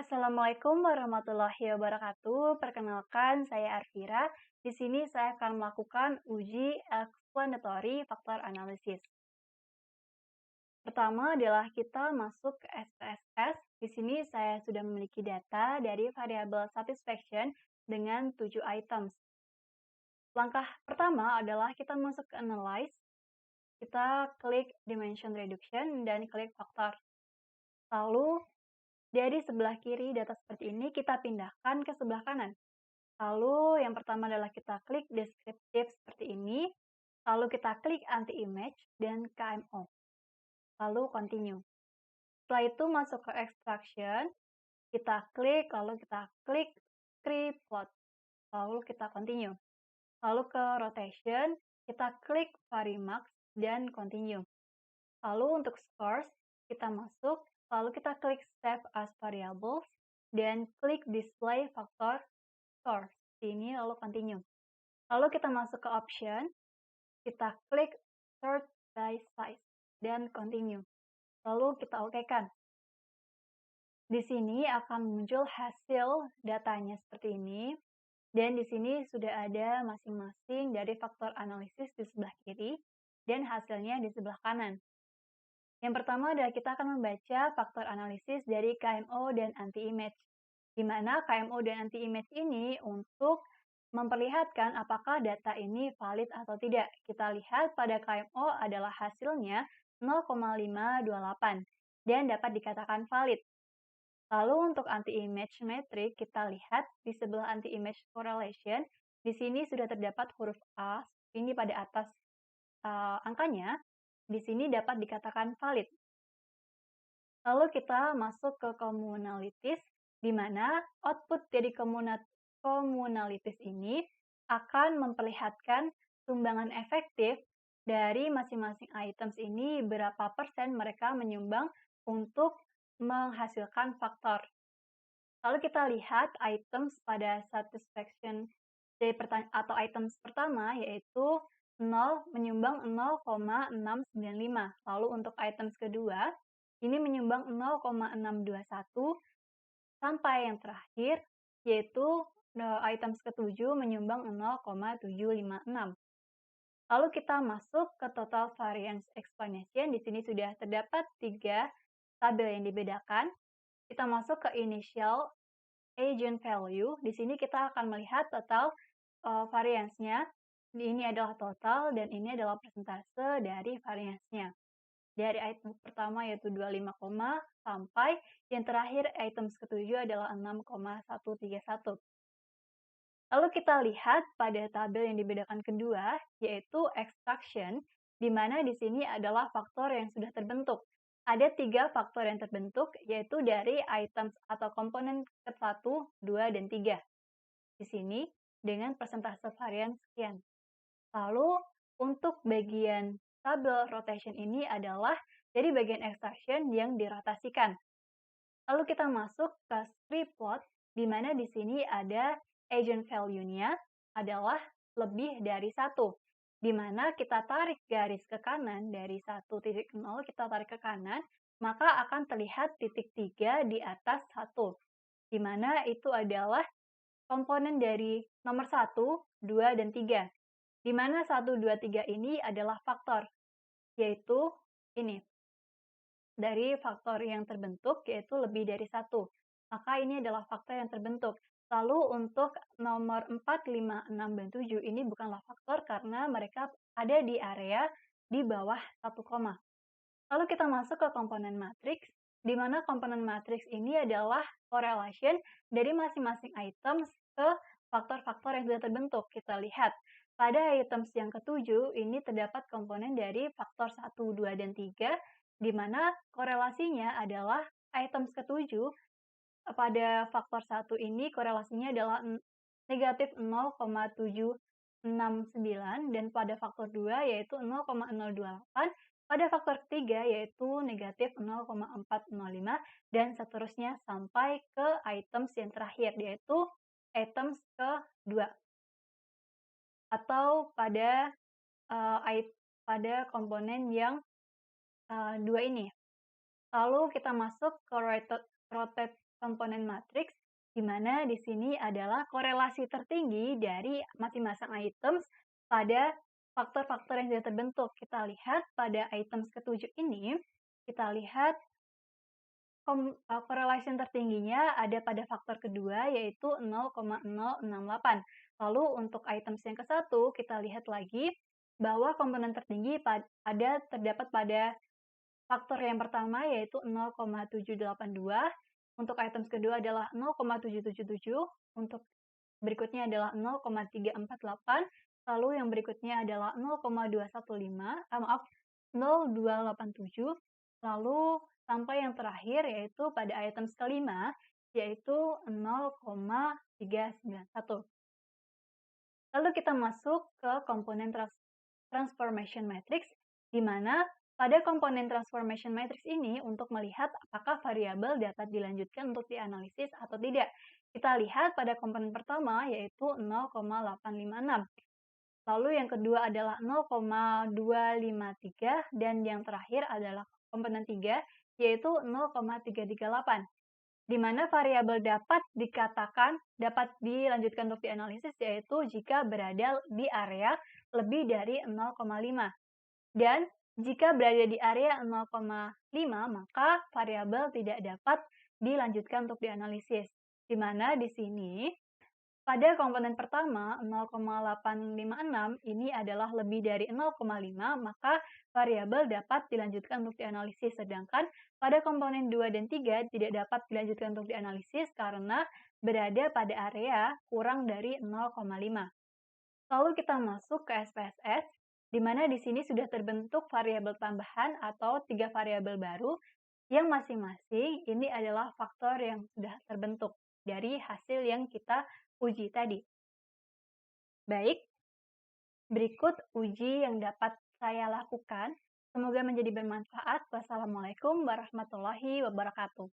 Assalamualaikum warahmatullahi wabarakatuh. Perkenalkan, saya Arvira. Di sini saya akan melakukan uji explanatory factor analysis. Pertama adalah kita masuk ke SPSS. Di sini saya sudah memiliki data dari variabel satisfaction dengan 7 items. Langkah pertama adalah kita masuk ke analyze. Kita klik dimension reduction dan klik faktor. Lalu dari sebelah kiri data seperti ini kita pindahkan ke sebelah kanan. Lalu yang pertama adalah kita klik descriptive seperti ini. Lalu kita klik anti-image dan KMO. Lalu continue. Setelah itu masuk ke extraction. Kita klik, lalu kita klik script plot. Lalu kita continue. Lalu ke rotation, kita klik varimax dan continue. Lalu untuk scores, kita masuk, lalu kita klik save as variables, dan klik display factor scores. Ini lalu continue. Lalu kita masuk ke option, kita klik sort by size, dan continue. Lalu kita OK-kan. Di sini akan muncul hasil datanya seperti ini, dan di sini sudah ada masing-masing dari faktor analisis di sebelah kiri, dan hasilnya di sebelah kanan. Yang pertama adalah kita akan membaca faktor analisis dari KMO dan anti-image, di mana KMO dan anti-image ini untuk memperlihatkan apakah data ini valid atau tidak. Kita lihat pada KMO adalah hasilnya 0,528 dan dapat dikatakan valid. Lalu untuk anti-image metric, kita lihat di sebelah anti-image correlation, di sini sudah terdapat huruf A, ini pada atas angkanya, di sini dapat dikatakan valid. Lalu kita masuk ke communalities, di mana output dari communalities ini akan memperlihatkan sumbangan efektif dari masing-masing items ini, berapa persen mereka menyumbang untuk menghasilkan faktor. Lalu kita lihat items pada satisfaction atau items pertama, yaitu 0 menyumbang 0,695. Lalu untuk items kedua, ini menyumbang 0,621. Sampai yang terakhir, yaitu items ketujuh menyumbang 0,756. Lalu kita masuk ke total variance explanation. Di sini sudah terdapat 3 tabel yang dibedakan. Kita masuk ke initial agent value. Di sini kita akan melihat total variance-nya. Ini adalah total dan ini adalah persentase dari variance-nya. Dari item pertama yaitu 25, sampai yang terakhir items ketujuh adalah 6,131. Lalu kita lihat pada tabel yang dibedakan kedua, yaitu extraction, di mana di sini adalah faktor yang sudah terbentuk. Ada 3 faktor yang terbentuk, yaitu dari items atau komponen ke-1, 2, dan 3. Di sini dengan persentase varian sekian. Lalu untuk bagian tabel rotation ini adalah dari bagian extraction yang dirotasikan. Lalu kita masuk ke script plot, di mana di sini ada agent value-nya adalah lebih dari 1. Di mana kita tarik garis ke kanan dari 1.0, kita tarik ke kanan, maka akan terlihat titik 3 di atas 1. Di mana itu adalah komponen dari nomor 1, 2, dan 3. Di mana 1, 2, 3 ini adalah faktor, yaitu ini. Dari faktor yang terbentuk, yaitu lebih dari 1. Maka ini adalah faktor yang terbentuk. Lalu untuk nomor 4, 5, 6, dan 7 ini bukanlah faktor karena mereka ada di area di bawah 1 koma. Lalu kita masuk ke komponen matriks, di mana komponen matriks ini adalah correlation dari masing-masing items ke faktor-faktor yang sudah terbentuk. Kita lihat, pada items yang ketujuh, ini terdapat komponen dari faktor 1, 2, dan 3, di mana korelasinya adalah items ketujuh pada faktor 1 ini korelasinya adalah negatif 0,769 dan pada faktor 2 yaitu 0,028, pada faktor ketiga yaitu negatif 0,405 dan seterusnya sampai ke items yang terakhir yaitu items kedua atau pada komponen yang 2 ini. Lalu kita masuk ke rotate component komponen matriks, di mana di sini adalah korelasi tertinggi dari masing-masing items pada faktor-faktor yang sudah terbentuk. Kita lihat pada items ketujuh ini, kita lihat correlation tertingginya ada pada faktor kedua, yaitu 0,068. Lalu untuk items yang ke-1, kita lihat lagi bahwa komponen tertinggi terdapat pada faktor yang pertama, yaitu 0,782. Untuk items kedua adalah 0,777. Untuk berikutnya adalah 0,348. Lalu yang berikutnya adalah 0,287. Lalu sampai yang terakhir yaitu pada items kelima, yaitu 0,391. Lalu kita masuk ke komponen transformation matrix, di mana pada komponen transformation matrix ini untuk melihat apakah variabel dapat dilanjutkan untuk dianalisis atau tidak. Kita lihat pada komponen pertama yaitu 0,856. Lalu yang kedua adalah 0,253 dan yang terakhir adalah komponen 3 yaitu 0,338. Di mana variabel dapat dikatakan dapat dilanjutkan untuk dianalisis yaitu jika berada di area lebih dari 0,5. Dan jika berada di area 0,5, maka variabel tidak dapat dilanjutkan untuk dianalisis. Di mana di sini pada komponen pertama 0,856 ini adalah lebih dari 0,5, maka variabel dapat dilanjutkan untuk dianalisis. Sedangkan pada komponen 2 dan 3 tidak dapat dilanjutkan untuk dianalisis karena berada pada area kurang dari 0,5. Lalu kita masuk ke SPSS, di mana di sini sudah terbentuk variabel tambahan atau 3 variabel baru yang masing-masing ini adalah faktor yang sudah terbentuk dari hasil yang kita uji tadi. Baik, berikut uji yang dapat saya lakukan. Semoga menjadi bermanfaat. Wassalamualaikum warahmatullahi wabarakatuh.